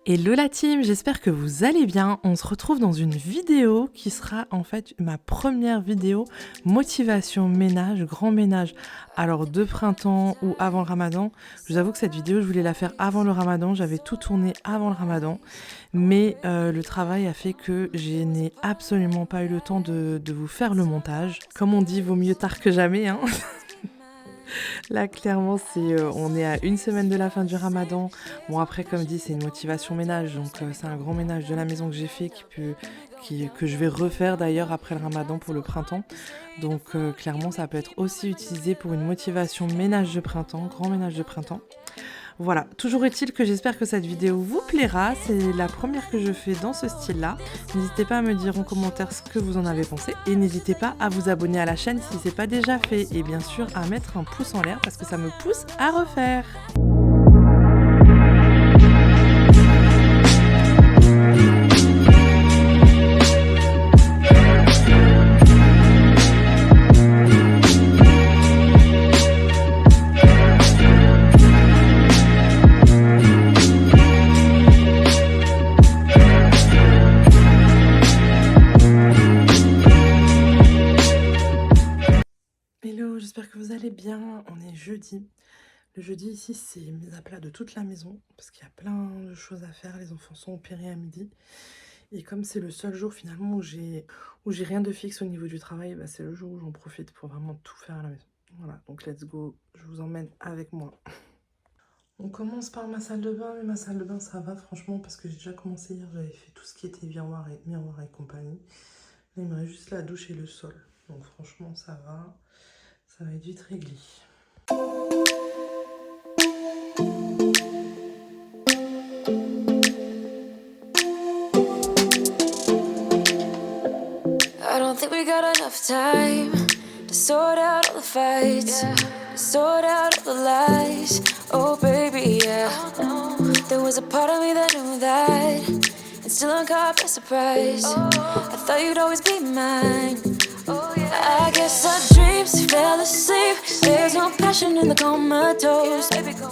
Hello la team, j'espère que vous allez bien. On se retrouve dans une vidéo qui sera en fait ma première vidéo motivation ménage, grand ménage. Alors de printemps ou avant le ramadan. Je vous avoue que cette vidéo je voulais la faire avant le ramadan, j'avais tout tourné avant le ramadan. Mais le travail a fait que je n'ai absolument pas eu le temps de vous faire le montage. Comme on dit, vaut mieux tard que jamais, hein. Là, clairement, on est à une semaine de la fin du ramadan. Bon, après, comme dit, c'est une motivation ménage. Donc, c'est un grand ménage de la maison que j'ai fait que je vais refaire d'ailleurs après le ramadan pour le printemps. Donc, clairement, ça peut être aussi utilisé pour une motivation ménage de printemps, grand ménage de printemps. Voilà, toujours est-il que j'espère que cette vidéo vous plaira. C'est la première que je fais dans ce style-là. N'hésitez pas à me dire en commentaire ce que vous en avez pensé. Et n'hésitez pas à vous abonner à la chaîne si ce n'est pas déjà fait. Et bien sûr, à mettre un pouce en l'air parce que ça me pousse à refaire. Hello, j'espère que vous allez bien. On est jeudi. Le jeudi ici, c'est mise à plat de toute la maison parce qu'il y a plein de choses à faire. Les enfants sont opérés à midi. Et comme c'est le seul jour finalement où j'ai rien de fixe au niveau du travail, bah, c'est le jour où j'en profite pour vraiment tout faire à la maison. Voilà, donc let's go, je vous emmène avec moi. On commence par ma salle de bain, mais ma salle de bain ça va franchement parce que j'ai déjà commencé hier, j'avais fait tout ce qui était miroir et compagnie. Là il me reste juste la douche et le sol. Donc franchement ça va être vite réglé. I don't think we got enough time to sort out all the fights, to sort out all the lies. Oh baby, yeah. There was a part of me that knew that, and still I'm caught by surprise. I thought you'd always be mine. I guess our dreams fell asleep. There's no passion in the comatose. Baby, go.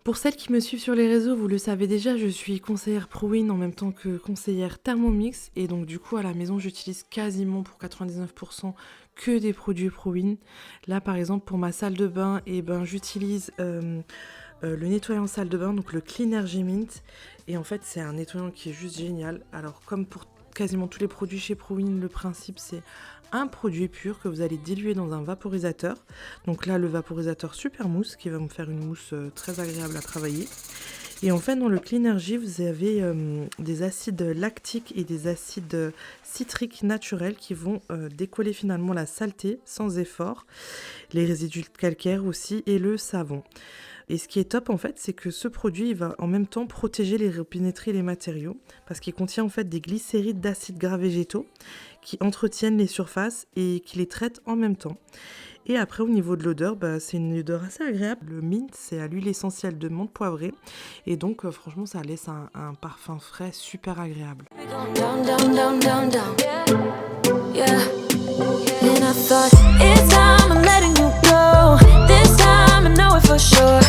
Pour celles qui me suivent sur les réseaux, vous le savez déjà, je suis conseillère ProWin en même temps que conseillère Thermomix. Et donc du coup, à la maison, j'utilise quasiment pour 99% que des produits ProWin. Là, par exemple, pour ma salle de bain, j'utilise le nettoyant salle de bain, donc le Cleanergy Mint. Et en fait, c'est un nettoyant qui est juste génial. Alors, comme pour quasiment tous les produits chez ProWin, le principe, c'est un produit pur que vous allez diluer dans un vaporisateur. Donc là, le vaporisateur Super Mousse qui va me faire une mousse très agréable à travailler. Et en fait, dans le Cleanergy, vous avez des acides lactiques et des acides citriques naturels qui vont décoller finalement la saleté sans effort, les résidus calcaires aussi et le savon. Et ce qui est top en fait, c'est que ce produit il va en même temps protéger les repénétrer les matériaux parce qu'il contient en fait des glycérides d'acides gras végétaux qui entretiennent les surfaces et qui les traitent en même temps. Et après au niveau de l'odeur, c'est une odeur assez agréable. Le mint, c'est à l'huile essentielle de menthe poivrée et donc franchement ça laisse un parfum frais super agréable. Down, down, down, down, down. Yeah. And I thought it's time I'm letting you go. This time I know it for sure.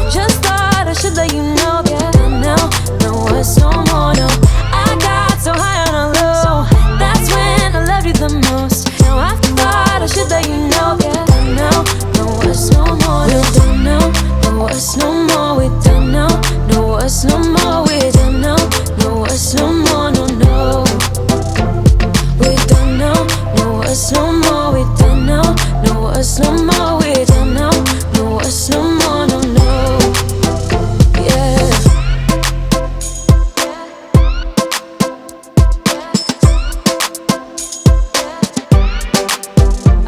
Just thought I should let you know. Yeah. Now, no words no more. No, I got so high on a low. That's when I loved you the most. Now I thought I should let you know. Yeah. Now, no words no more. We're done now. No words no more. We're done now. No words no more. We're done now. No words no more. No, no. We're done now. No words no more. We're done now. No words no more. We're done now. No words no more. No, no. Yeah.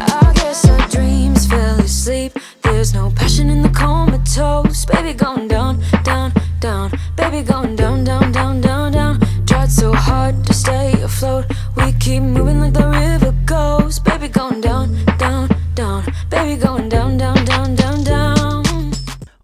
I guess our dreams fell asleep. There's no passion in the comatose. Baby going down, down, down. Baby going down, down, down, down, down. Tried so hard to stay afloat. We keep moving like the river goes. Baby going down, down, down. Baby going down, down, down, down, down.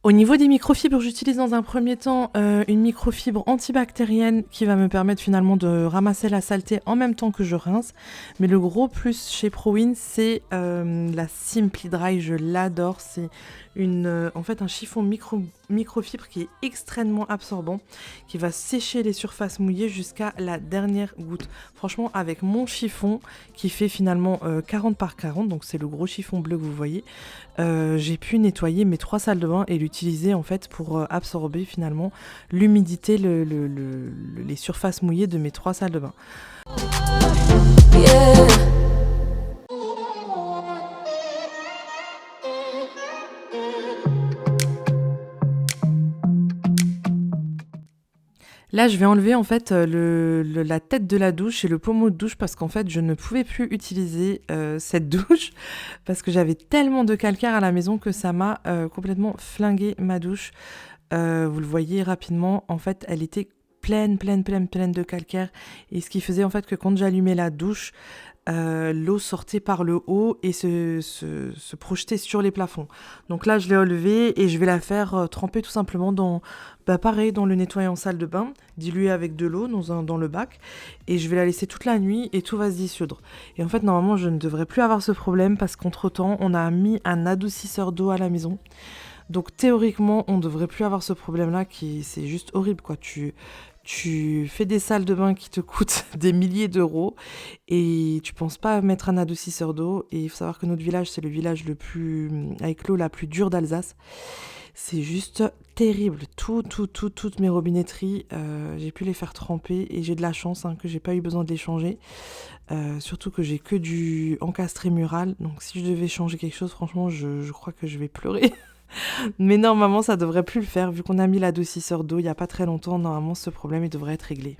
Au niveau des microfibres, j'utilise dans un premier temps une microfibre antibactérienne qui va me permettre finalement de ramasser la saleté en même temps que je rince. Mais le gros plus chez ProWin, c'est la Simply Dry, je l'adore. C'est en fait un chiffon microfibre qui est extrêmement absorbant, qui va sécher les surfaces mouillées jusqu'à la dernière goutte. Franchement, avec mon chiffon qui fait finalement 40 par 40, donc c'est le gros chiffon bleu que vous voyez, j'ai pu nettoyer mes 3 salles de bain et l'utiliser en fait pour absorber finalement l'humidité, les surfaces mouillées de mes 3 salles de bain. Yeah. Là, je vais enlever en fait la tête de la douche et le pommeau de douche parce qu'en fait, je ne pouvais plus utiliser cette douche parce que j'avais tellement de calcaire à la maison que ça m'a complètement flingué ma douche. Vous le voyez rapidement, en fait, elle était pleine de calcaire et ce qui faisait en fait que quand j'allumais la douche, l'eau sortait par le haut et se projetait sur les plafonds. Donc là, je l'ai enlevée et je vais la faire tremper tout simplement dans le nettoyant salle de bain, dilué avec de l'eau dans le bac. Et je vais la laisser toute la nuit et tout va se dissoudre. Et en fait, normalement, je ne devrais plus avoir ce problème parce qu'entre-temps, on a mis un adoucisseur d'eau à la maison. Donc théoriquement, on ne devrait plus avoir ce problème-là c'est juste horrible, quoi. Tu fais des salles de bain qui te coûtent des milliers d'euros et tu penses pas à mettre un adoucisseur d'eau. Et il faut savoir que notre village, c'est le village avec l'eau la plus dure d'Alsace. C'est juste terrible. Toutes mes robinetteries, j'ai pu les faire tremper et j'ai de la chance que j'ai pas eu besoin de les changer. Surtout que j'ai que du encastré mural. Donc si je devais changer quelque chose, franchement, je crois que je vais pleurer. Mais normalement, ça devrait plus le faire. Vu qu'on a mis l'adoucisseur d'eau il n'y a pas très longtemps, normalement, ce problème il devrait être réglé.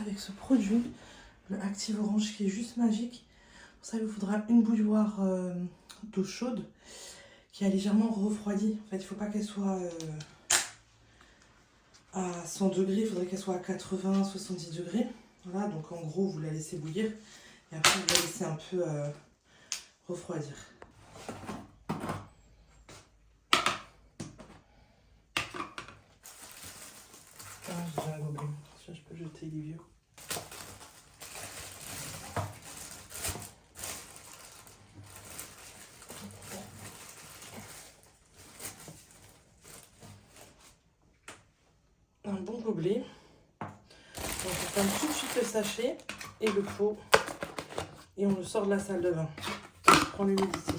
Avec ce produit, le Active Orange qui est juste magique. Pour ça, il vous faudra une bouilloire d'eau chaude qui a légèrement refroidi. En fait, il ne faut pas qu'elle soit à 100 degrés, il faudrait qu'elle soit à 80-70 degrés. Voilà, donc en gros, vous la laissez bouillir et après, vous la laissez un peu refroidir. J'ai un gobelet. Je peux jeter les vieux. Un bon gobelet. Donc on ferme tout de suite le sachet et le pot et on le sort de la salle de bain. On prend l'humidité.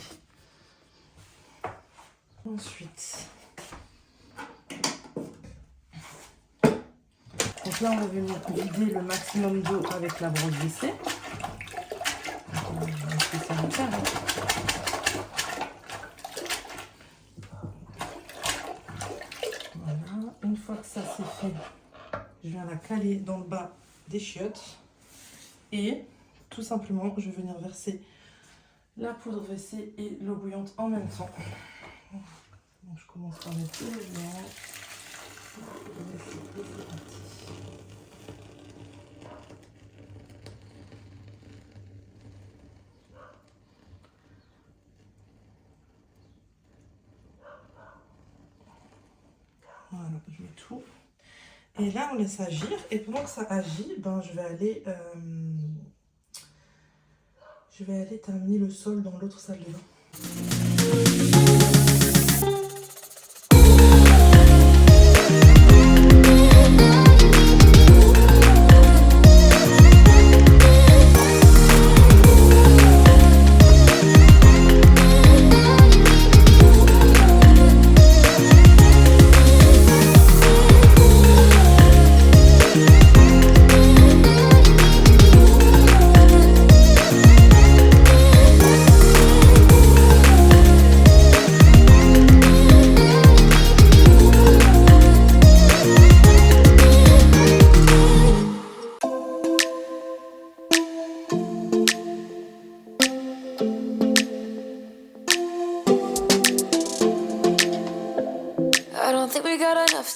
Ensuite, donc là on va venir vider le maximum d'eau avec la brosse WC. Voilà, une fois que ça c'est fait, je viens la caler dans le bas des chiottes et tout simplement je vais venir verser la poudre WC et l'eau bouillante en même temps. Donc je commence par mettre tout le mélange. Voilà, je mets tout. Et là, on laisse agir. Et pendant que ça agit, je vais aller terminer le sol dans l'autre salle de bain.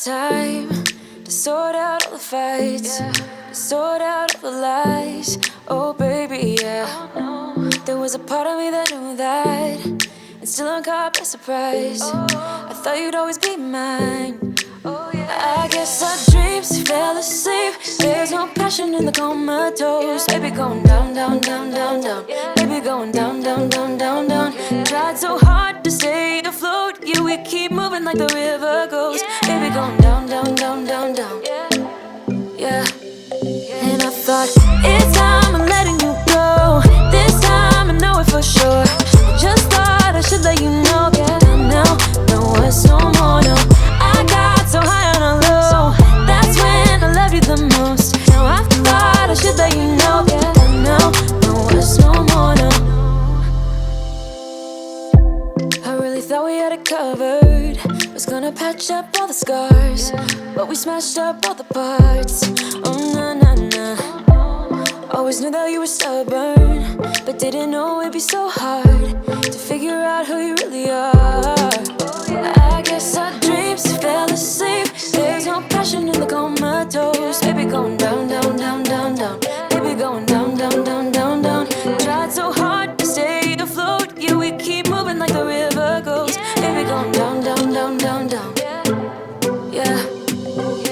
time to sort out all the fights, to sort out all the lies. Oh baby, yeah. There was a part of me that knew that, and still I'm caught by surprise. I thought you'd always be mine. I guess our dreams fell asleep. There's no passion in the comatose. Baby going down, down, down, down, down. Baby going down, down, down, down, down. Tried so hard to stay afloat. Yeah, we keep moving like the river goes. Baby going down, down, down, down, down. Yeah. And I thought, it's time I'm letting you go. This time I know it for sure. I just thought I should let you know. Yeah, now, no words no more, no. I got so high on a low. That's when I loved you the most. Now I thought I should let you know. Yeah, now, no words no more, no. I really thought we had it covered. Was gonna patch up all the scars, but we smashed up all the parts. Oh na na na. Always knew that you were stubborn, but didn't know it'd be so hard to figure out who you really are. I guess our dreams fell asleep. There's no passion in the comatose. Baby going down, down, down, down, down. Baby going down, down, down, down, down. Tried so hard to stay afloat. Yeah, we keep moving like the river goes. Baby going down, down, down, down, down. Yeah.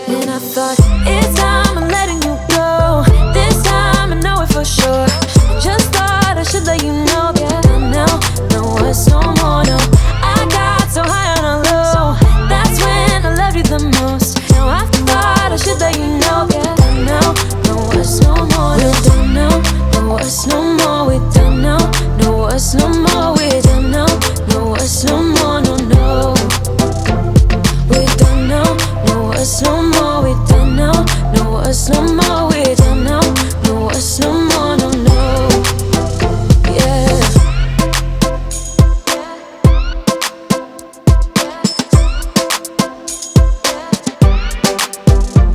And I thought, it's time I'm letting you go. This time I know it for sure. Just thought I should let you know. Yeah, now, no words no more, no. I got so high on a low. That's when I loved you the most. Now I thought I should let you know. Yeah, now, no words no more, no. We're done now, no words no more. We're done now, no words no more. We're done now, no words no more, no, no. We're done now, no words no more. We're done now, no words no more. We're done now, no words no more, no, no. Yeah.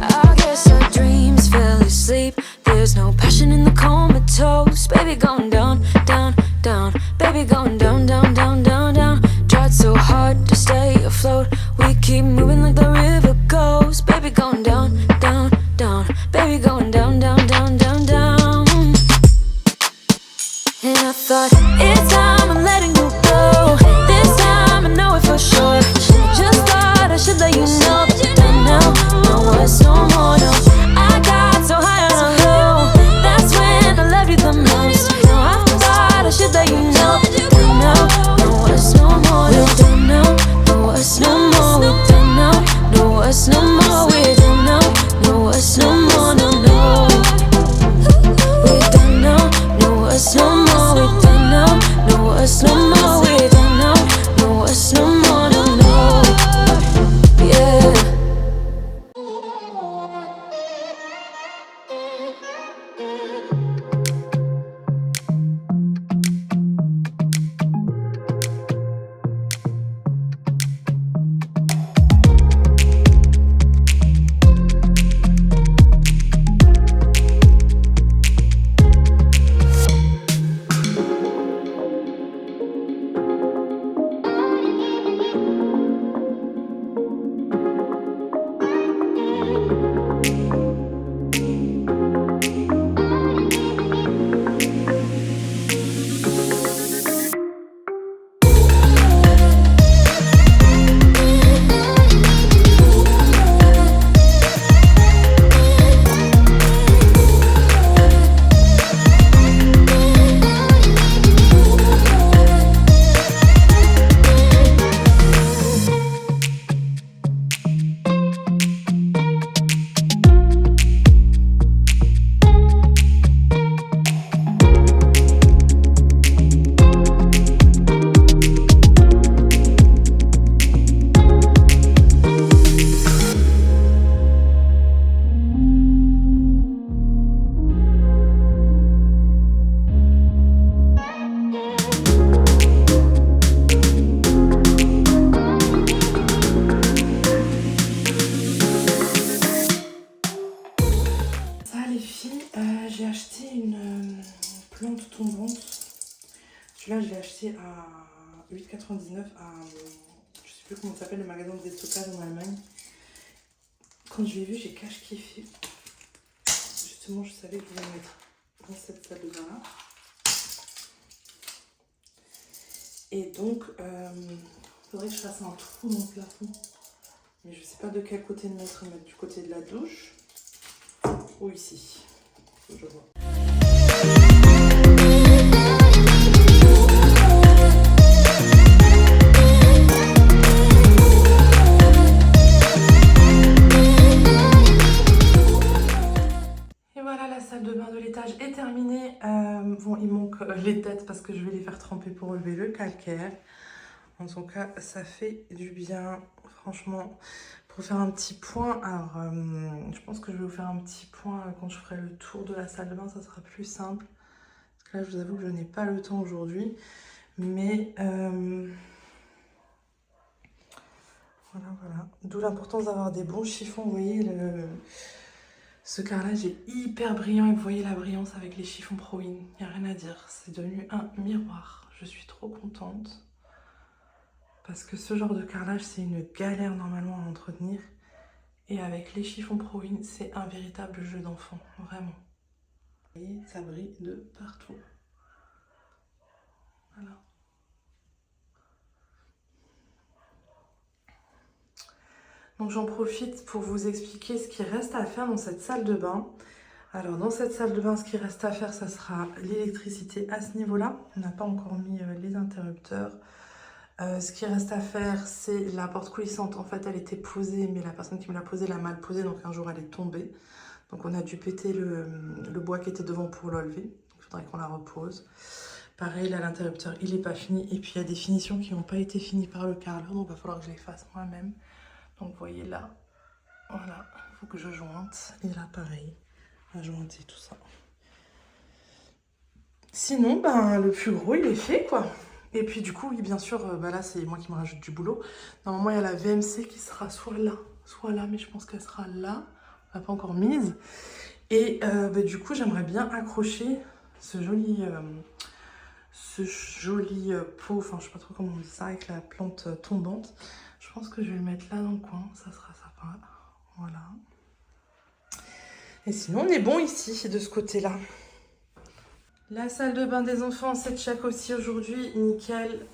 I guess our dreams fell asleep. There's no passion in the comatose. Baby going down, down, down. Baby going down, down, down, down, down. Tried so hard to stay afloat. We keep moving like the river goes. Baby going down, down, down. Baby going down, down, down, down, down. And I thought, it's time I'm letting you go. This time I know it for sure. Just thought I should let you know. And now, no words no more, no. I got so high on a low. That's when I loved you the most. Now I thought I should let you know. And now, no words no more, no. We're done now, no words no more. We're done now, no words no more. We're done now, no words no more, no, no. We're done now, no words no more. We're done now, no words no more. We're done now, no words no more, no, no. Yeah. plante tombante. Celui-là, je l'ai acheté à 8,99 à, je sais plus comment ça s'appelle, le magasin de déstockage en Allemagne. Quand je l'ai vu, j'ai cache kiffé. Justement, je savais que je voulais le mettre dans cette salle de bain là. Et donc, il faudrait que je fasse un trou dans le plafond. Mais je sais pas de quel côté le mettre. Mettre du côté de la douche ou ici. Faut que je vois. Et voilà, la salle de bain de l'étage est terminée. Bon, il manque les têtes parce que je vais les faire tremper pour relever le calcaire. En tout cas, ça fait du bien, franchement. Pour faire un petit point, alors je pense que je vais vous faire un petit point quand je ferai le tour de la salle de bain, ça sera plus simple. Parce que là, je vous avoue que je n'ai pas le temps aujourd'hui. Mais voilà. D'où l'importance d'avoir des bons chiffons. Vous voyez, ce carrelage est hyper brillant et vous voyez la brillance avec les chiffons Pro In. Il n'y a rien à dire, c'est devenu un miroir. Je suis trop contente. Parce que ce genre de carrelage, c'est une galère normalement à entretenir. Et avec les chiffons Pro In, c'est un véritable jeu d'enfant, vraiment. Vous voyez, ça brille de partout. Voilà. Donc j'en profite pour vous expliquer ce qui reste à faire dans cette salle de bain. Alors dans cette salle de bain, ce qui reste à faire, ça sera l'électricité à ce niveau-là. On n'a pas encore mis les interrupteurs. Ce qui reste à faire, c'est la porte coulissante. En fait, elle était posée, mais la personne qui me l'a posée l'a mal posée, donc un jour elle est tombée. Donc on a dû péter le bois qui était devant pour l'enlever. Il faudrait qu'on la repose. Pareil, là l'interrupteur, il n'est pas fini. Et puis il y a des finitions qui n'ont pas été finies par le carreleur, donc il va falloir que je les fasse moi-même. Donc vous voyez là, voilà, il faut que je jointe. Et là pareil, à jointer tout ça. Sinon, ben, le plus gros, il est fait, quoi. Et puis du coup, oui, bien sûr, là, c'est moi qui me rajoute du boulot. Normalement, il y a la VMC qui sera soit là, mais je pense qu'elle sera là. On l'a pas encore mise. Et du coup, j'aimerais bien accrocher ce joli pot, enfin, je sais pas trop comment on dit ça, avec la plante tombante. Je pense que je vais le mettre là dans le coin, ça sera sympa. Voilà. Et sinon, on est bon ici, de ce côté-là. La salle de bain des enfants, c'est check aussi aujourd'hui, nickel.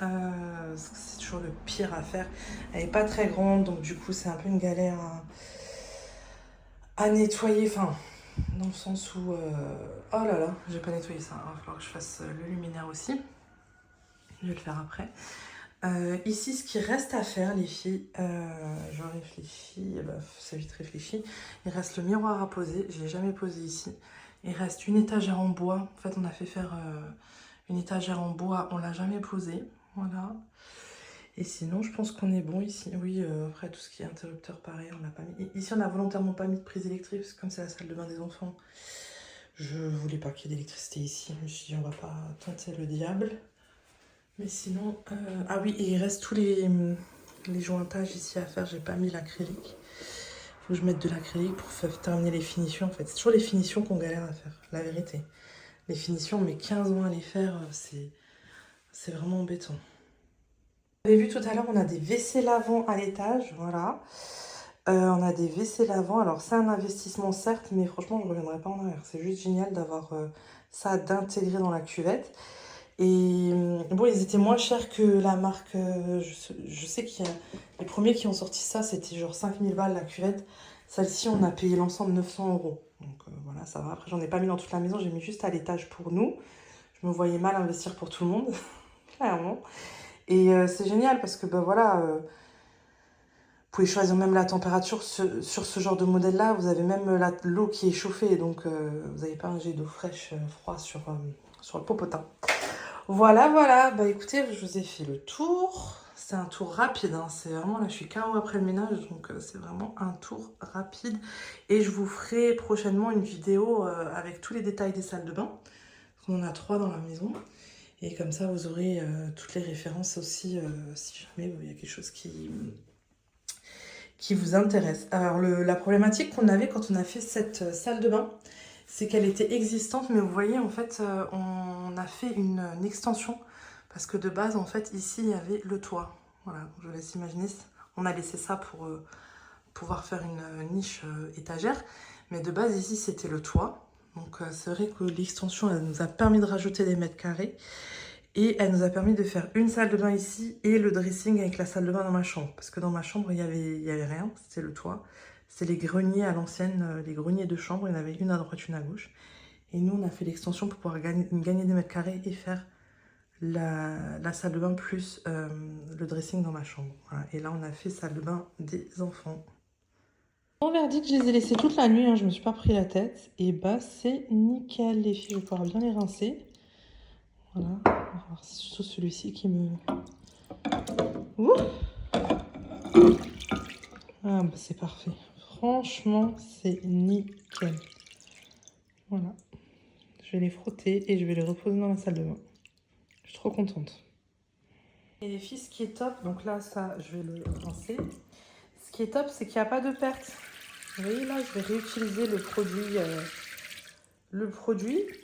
C'est toujours le pire à faire. Elle n'est pas très grande, donc du coup, c'est un peu une galère à nettoyer. Enfin, dans le sens où... Oh là là, j'ai pas nettoyé ça. Il va falloir que je fasse le luminaire aussi. Je vais le faire après. Ici, ce qui reste à faire, les filles, je réfléchis, c'est vite réfléchi. Il reste le miroir à poser, je ne l'ai jamais posé ici. Il reste une étagère en bois. En fait, on a fait faire une étagère en bois, on ne l'a jamais posée. Voilà. Et sinon, je pense qu'on est bon ici. Oui, après, tout ce qui est interrupteur, pareil, on l'a pas mis. Ici, on n'a volontairement pas mis de prise électrique, parce que comme c'est la salle de bain des enfants, je voulais pas qu'il y ait d'électricité ici. Je me suis dit, on va pas tenter le diable. Mais sinon, ah oui, et il reste tous les jointages ici à faire. J'ai pas mis l'acrylique. Faut que je mette de l'acrylique pour terminer les finitions. En fait, c'est toujours les finitions qu'on galère à faire, la vérité. Les finitions, on met 15 ans à les faire, c'est vraiment embêtant. Vous avez vu tout à l'heure, on a des WC lavants à l'étage, voilà. On a des WC lavants. Alors, c'est un investissement, certes, mais franchement, je ne reviendrai pas en arrière. C'est juste génial d'avoir ça, d'intégrer dans la cuvette. Et bon, ils étaient moins chers que la marque. Je sais qu'il y a les premiers qui ont sorti ça, c'était genre 5000 balles la cuvette. Celle-ci, on a payé l'ensemble 900 €. Donc voilà, ça va. Après, j'en ai pas mis dans toute la maison, j'ai mis juste à l'étage pour nous. Je me voyais mal investir pour tout le monde, clairement. Et c'est génial parce que voilà, vous pouvez choisir même la température sur ce genre de modèle-là. Vous avez même l'eau qui est chauffée, donc vous n'avez pas un jet d'eau fraîche, froid sur le popotin. Voilà, bah écoutez, je vous ai fait le tour. C'est un tour rapide, hein. C'est vraiment, là je suis KO après le ménage, donc c'est vraiment un tour rapide. Et je vous ferai prochainement une vidéo avec tous les détails des salles de bain. On en a 3 dans la maison. Et comme ça, vous aurez toutes les références aussi, si jamais il y a quelque chose qui vous intéresse. Alors la problématique qu'on avait quand on a fait cette salle de bain, c'est qu'elle était existante, mais vous voyez, en fait, on a fait une extension, parce que de base, en fait, ici, il y avait le toit. Voilà, je vous laisse imaginer, on a laissé ça pouvoir faire une niche étagère. Mais de base, ici, c'était le toit. Donc, c'est vrai que l'extension, elle nous a permis de rajouter des mètres carrés. Et elle nous a permis de faire une salle de bain ici et le dressing avec la salle de bain dans ma chambre. Parce que dans ma chambre, il y avait rien, c'était le toit. C'était les greniers à l'ancienne, les greniers de chambre. Il y en avait une à droite, une à gauche. Et nous, on a fait l'extension pour pouvoir gagner des mètres carrés et faire la salle de bain plus le dressing dans ma chambre. Voilà. Et là, on a fait salle de bain des enfants. Mon verdict, je les ai laissés toute la nuit, hein, je me suis pas pris la tête. Et bah, c'est nickel, les filles, je vais pouvoir bien les rincer. Voilà, alors c'est surtout celui-ci qui me... Ouh, ah bah c'est parfait. Franchement, c'est nickel. Voilà. Je vais les frotter et je vais les reposer dans la salle de bain. Je suis trop contente. Et les filles, ce qui est top, donc là, ça, je vais le rincer. Ce qui est top, c'est qu'il n'y a pas de perte. Vous voyez, là, je vais réutiliser le produit...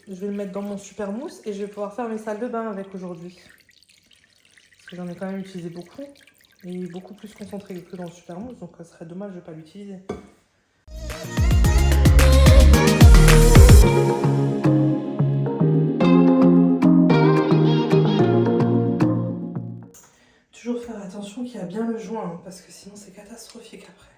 je vais le mettre dans mon super mousse et je vais pouvoir faire mes salles de bain avec aujourd'hui. Parce que j'en ai quand même utilisé beaucoup. Et beaucoup plus concentré que dans le super mousse, donc ce serait dommage de ne pas l'utiliser. Toujours faire attention qu'il y a bien le joint, hein, parce que sinon c'est catastrophique après.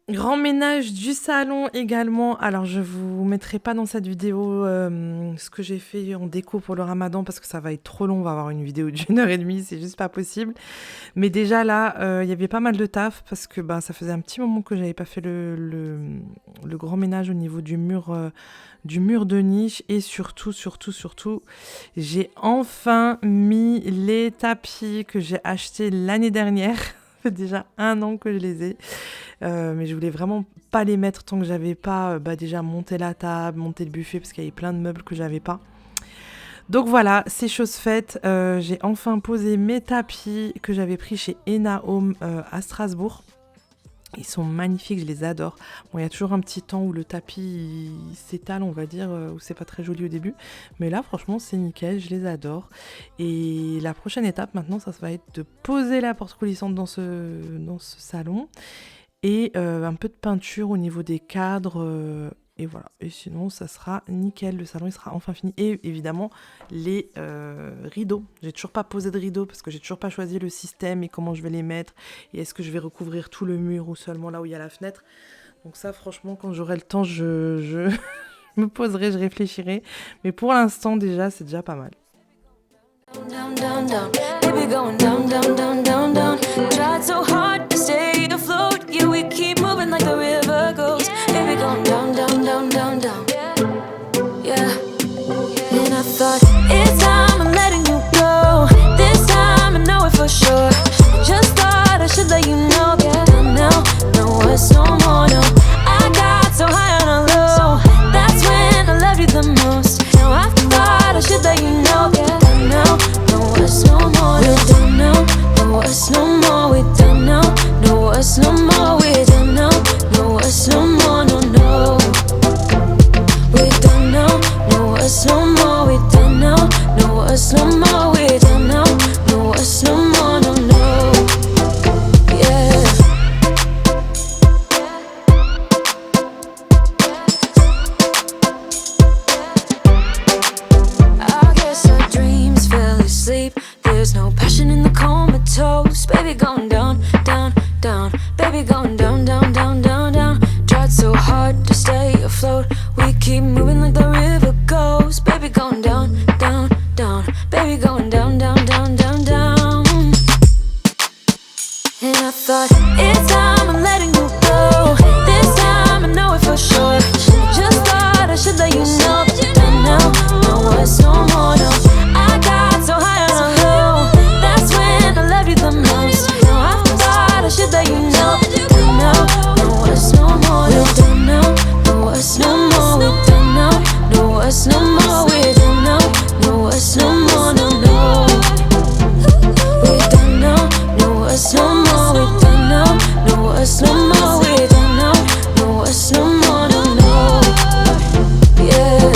Grand ménage du salon également. Alors je vous mettrai pas dans cette vidéo ce que j'ai fait en déco pour le ramadan parce que ça va être trop long, on va avoir une vidéo d'1h30, c'est juste pas possible. Mais déjà là, il y avait pas mal de taf parce que ça faisait un petit moment que j'avais pas fait le grand ménage au niveau du mur de niche. Et surtout, j'ai enfin mis les tapis que j'ai achetés l'année dernière. Ça fait déjà 1 an que je les ai. Mais je voulais vraiment pas les mettre tant que j'avais pas déjà monté la table, monté le buffet parce qu'il y avait plein de meubles que j'avais pas. Donc voilà, c'est chose faite. J'ai enfin posé mes tapis que j'avais pris chez Ena Home à Strasbourg. Ils sont magnifiques, je les adore. Bon, il y a toujours un petit temps où le tapis s'étale, on va dire, où c'est pas très joli au début. Mais là, franchement, c'est nickel, je les adore. Et la prochaine étape, maintenant, ça va être de poser la porte coulissante dans ce salon. Et un peu de peinture au niveau des cadres. Et voilà. Et sinon, ça sera nickel. Le salon, il sera enfin fini. Et évidemment, les rideaux. J'ai toujours pas posé de rideaux parce que j'ai toujours pas choisi le système et comment je vais les mettre. Et est-ce que je vais recouvrir tout le mur ou seulement là où il y a la fenêtre. Donc ça, franchement, quand j'aurai le temps, je me poserai, je réfléchirai. Mais pour l'instant, déjà, c'est déjà pas mal. Down, down, down, baby going down, down, down, down, down. Tried so hard to stay afloat, yeah, we keep moving like the river goes. Baby going down, down, down, down, down. Yeah. And I thought, it's time I'm letting you go. This time I know it for sure. Just thought I should let you know. Yeah, now, no words no more, no. I got so high on a low. That's when I loved you the most. Now I thought I should let you know. Yeah. Now, no words no more. We're done now. No words no more. We're done now. No words no more. We're done now. No words no more. No, no. We're done now. No words no more. We're done now. No words no more. We're done now. No words no more. No, no. Yeah. going down, down, down, down, down. And I thought, it's time I'm letting you go. This time I know it for sure. Just thought I should let you know that you're done now. No, it's no more, no. I got so high on a low. That's when I loved you the most. Now I thought I should let you know that you're done now. No, it's no more, we're done now. No, it's no more, we're done now. No, it's no more, we're done now. No, it's no more, no, no. We're done now. No, it's no more, we're done now. No, it's no more, we're done now. No, it's no more, no, no. Yeah.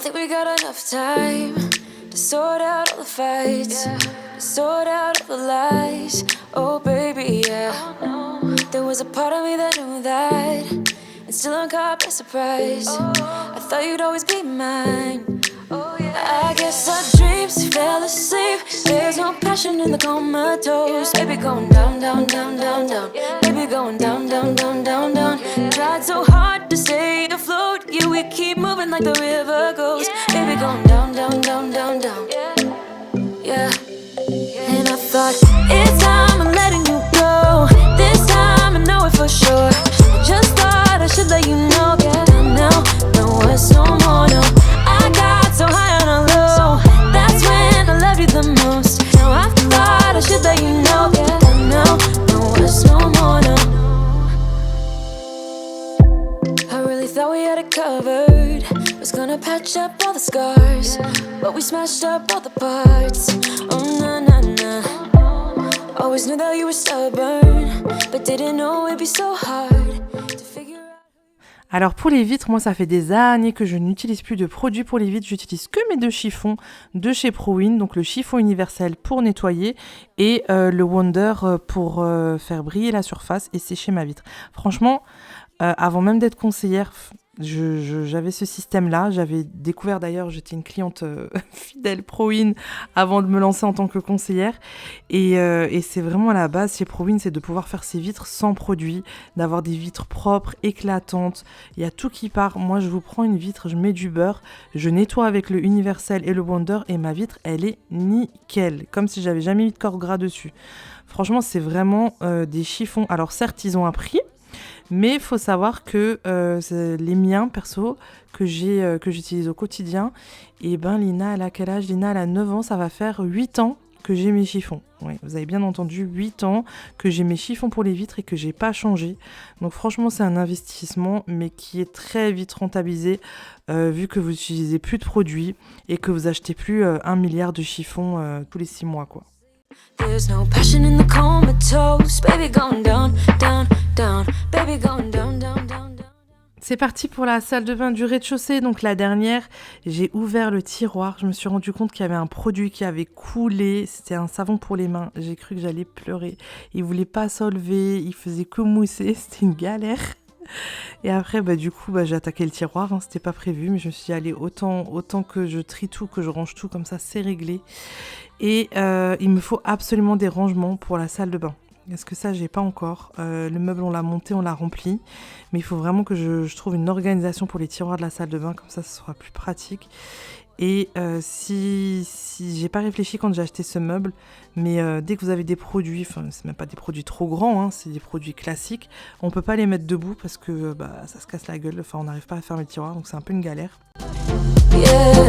think we got enough time to sort out all the fights, to sort out all the lies. Oh baby, yeah. There was a part of me that knew that, and still I'm caught by surprise. I thought you'd always be mine. I guess our dreams fell asleep. There's no passion in the comatose. Baby going down, down, down, down, down. Baby going down, down, down, down, down. Tried so hard to stay afloat. Yeah, we keep moving like the river goes. Baby going down, down, down, down, down. Yeah. And I thought, it's time I'm letting you go. This time I know it for sure. I just thought I should let you know. Yeah, now, no, it's no more, no. I got so high on a low. That's when I loved you the most. Now I thought I should let you know. Yeah, now, no, it's no more, no. I really thought we had it covered. Was gonna patch up all the scars, but we smashed up all the parts. Oh, nah, nah, nah. Oh, always knew that you were stubborn, but didn't know it'd be so hard to figure out. Alors pour les vitres, moi ça fait des années que je n'utilise plus de produits pour les vitres, j'utilise que mes 2 chiffons de chez ProWin, donc le chiffon universel pour nettoyer et le Wonder pour faire briller la surface et sécher ma vitre. Franchement, avant même d'être conseillère, j'avais ce système-là. J'avais découvert d'ailleurs, j'étais une cliente fidèle ProWin avant de me lancer en tant que conseillère. Et c'est vraiment à la base chez ProWin, c'est de pouvoir faire ses vitres sans produit, d'avoir des vitres propres, éclatantes. Il y a tout qui part. Moi, je vous prends une vitre, je mets du beurre, je nettoie avec le Universel et le Wonder et ma vitre, elle est nickel. Comme si j'avais jamais mis de corps gras dessus. Franchement, c'est vraiment des chiffons. Alors certes, ils ont un prix. Mais il faut savoir que les miens, perso, que j'utilise au quotidien, et ben Lina, elle a quel âge ? Lina, elle a 9 ans, ça va faire 8 ans que j'ai mes chiffons. Oui, vous avez bien entendu, 8 ans que j'ai mes chiffons pour les vitres et que j'ai pas changé. Donc franchement, c'est un investissement, mais qui est très vite rentabilisé, vu que vous n'utilisez plus de produits et que vous achetez plus 1 milliard de chiffons tous les 6 mois, quoi. There's no passion in the comatose, baby going down, down, down, baby going down, down, down, down. C'est parti pour la salle de bain du rez-de-chaussée. Donc la dernière, j'ai ouvert le tiroir. Je me suis rendu compte qu'il y avait un produit qui avait coulé. C'était un savon pour les mains. J'ai cru que j'allais pleurer. Il voulait pas s'enlever. Il faisait que mousser. C'était une galère. Et après, du coup, j'ai attaqué le tiroir. C'était pas prévu. Mais je me suis dit, allez, autant que je trie tout, que je range tout. Comme ça, c'est réglé. Et il me faut absolument des rangements pour la salle de bain. Est-ce que ça, j'ai pas encore. Le meuble, on l'a monté, on l'a rempli. Mais il faut vraiment que je trouve une organisation pour les tiroirs de la salle de bain. Comme ça, ce sera plus pratique. Et si j'ai pas réfléchi quand j'ai acheté ce meuble, mais dès que vous avez des produits, enfin, c'est même pas des produits trop grands, c'est des produits classiques, on peut pas les mettre debout parce que ça se casse la gueule. Enfin, on n'arrive pas à fermer le tiroir, donc c'est un peu une galère. Yeah.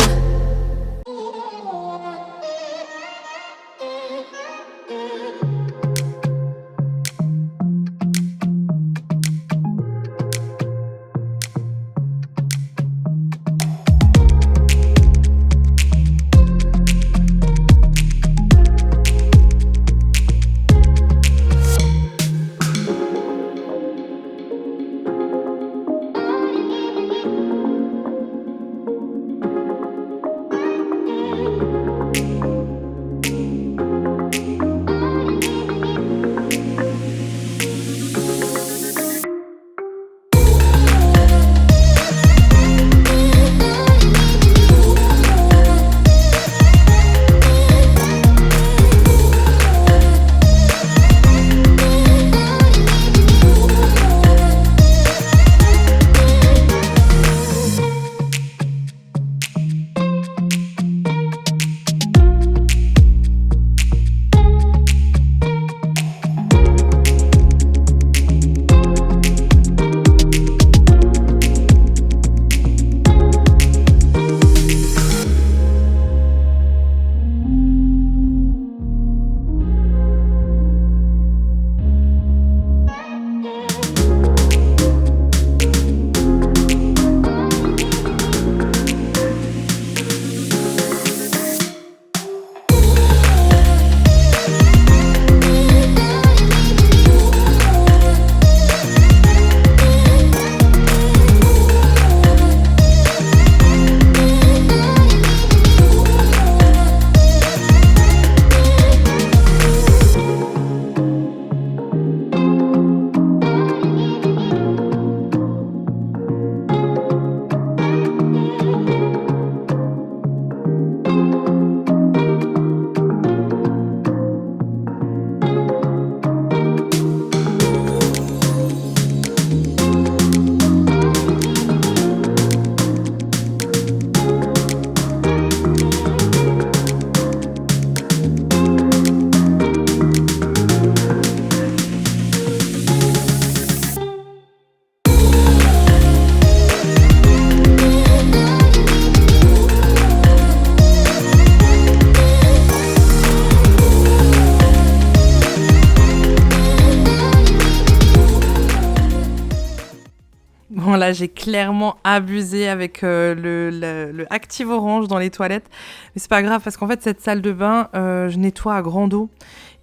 Bon, là, j'ai clairement abusé avec le Active Orange dans les toilettes. Mais c'est pas grave, parce qu'en fait, cette salle de bain, je nettoie à grande eau.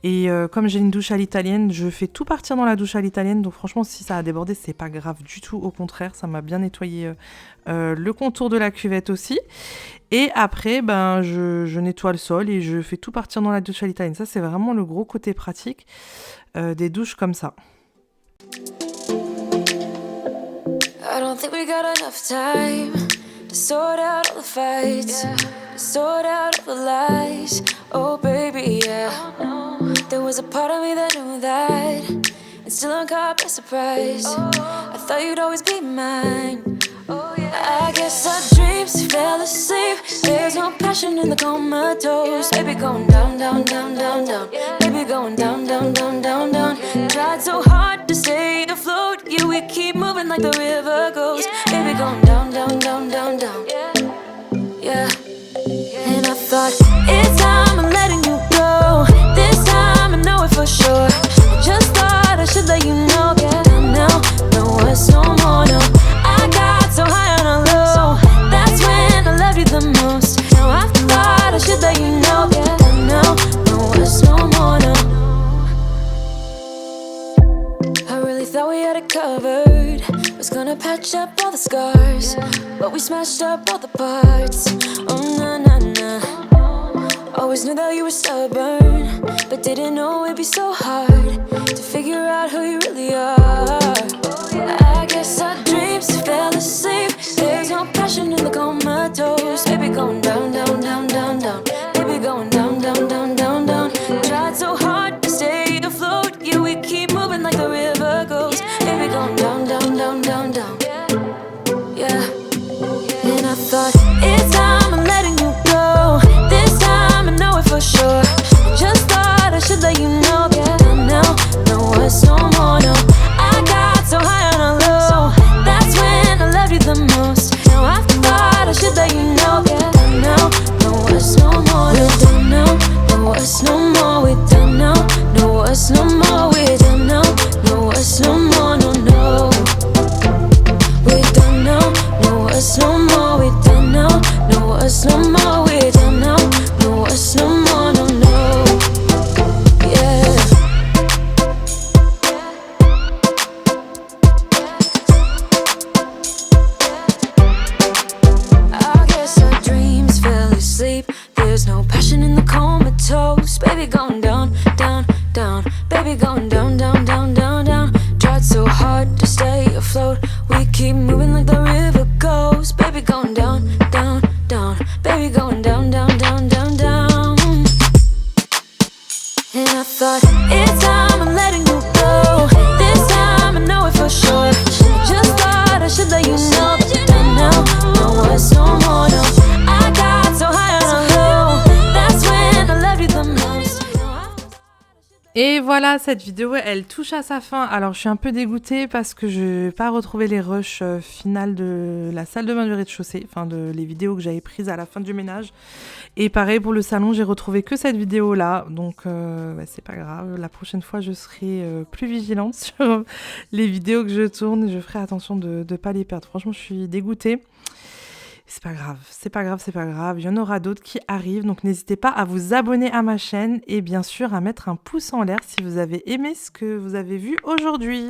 Et comme j'ai une douche à l'italienne, je fais tout partir dans la douche à l'italienne. Donc franchement, si ça a débordé, c'est pas grave du tout. Au contraire, ça m'a bien nettoyé le contour de la cuvette aussi. Et après, je nettoie le sol et je fais tout partir dans la douche à l'italienne. Ça, c'est vraiment le gros côté pratique des douches comme ça. I don't think we got enough time to sort out all the fights, to sort out all the lies. Oh baby, yeah. There was a part of me that knew that, and still I'm caught by surprise. I thought you'd always be mine. I guess our dreams fell asleep. There's no passion in the comatose. Baby going down, down, down, down, down. Baby going down, down, down, down, down. Tried so hard to stay afloat. Yeah, we keep moving like the river goes. Baby going down, down, down, down, down. Yeah. And I thought, it's time I'm letting you go. This time I know it for sure. I just thought I should let you know. Yeah, now, no words no more, no. I got so high on a low. That's when I loved you the most. Now I thought I should let you know. Yeah, now, no words no more, no. I really thought we had it covered. Was gonna patch up all the scars, but we smashed up all the parts. Oh na na na. Always knew that you were stubborn, but didn't know it'd be so hard to figure out who you really are. I guess our dreams fell asleep. There's no passion in the comatose. Baby going down, down, down, down, down. Baby going down, down, down, down, down. Tried so hard to stay afloat. Yeah, we keep moving like the river goes. Baby going down, down, down, down, down. Yeah. And I thought, it's time I'm letting you go. This time I know it for sure. Just thought I should let you know. Yeah, now, no words no more, no. I got so high on a low. That's when I loved you the most. Now I thought I should let you know. Yeah, now, no words no more. We're done now, no words no more. We're done now, no words no more. We're done now, no words no more, no, no. We're done now, no words no more. We're done now, no words no more. We're done now, no words no more, no, no. Yeah. I guess our dreams fell asleep. There's no passion in the comatose. Baby going down, down, down. Baby going down, down, down, down, down. Tried so hard to stay afloat. We keep moving like the river goes. Baby going down, down, down. Baby going down, down, down, down, down. And I thought, it's time I'm letting you go. This time I know it for sure. Just thought I should let you know. And now, no words no more, no. I got so high on a low. That's when I loved you the most. Et voilà, cette vidéo, elle touche à sa fin. Alors, je suis un peu dégoûtée parce que je n'ai pas retrouvé les rushs finales de la salle de bain du rez-de-chaussée, enfin, les vidéos que j'avais prises à la fin du ménage. Et pareil, pour le salon, j'ai retrouvé que cette vidéo-là. Donc, c'est pas grave. La prochaine fois, je serai plus vigilante sur les vidéos que je tourne. Je ferai attention de ne pas les perdre. Franchement, je suis dégoûtée. C'est pas grave, c'est pas grave, c'est pas grave. Il y en aura d'autres qui arrivent. Donc, n'hésitez pas à vous abonner à ma chaîne et bien sûr à mettre un pouce en l'air si vous avez aimé ce que vous avez vu aujourd'hui.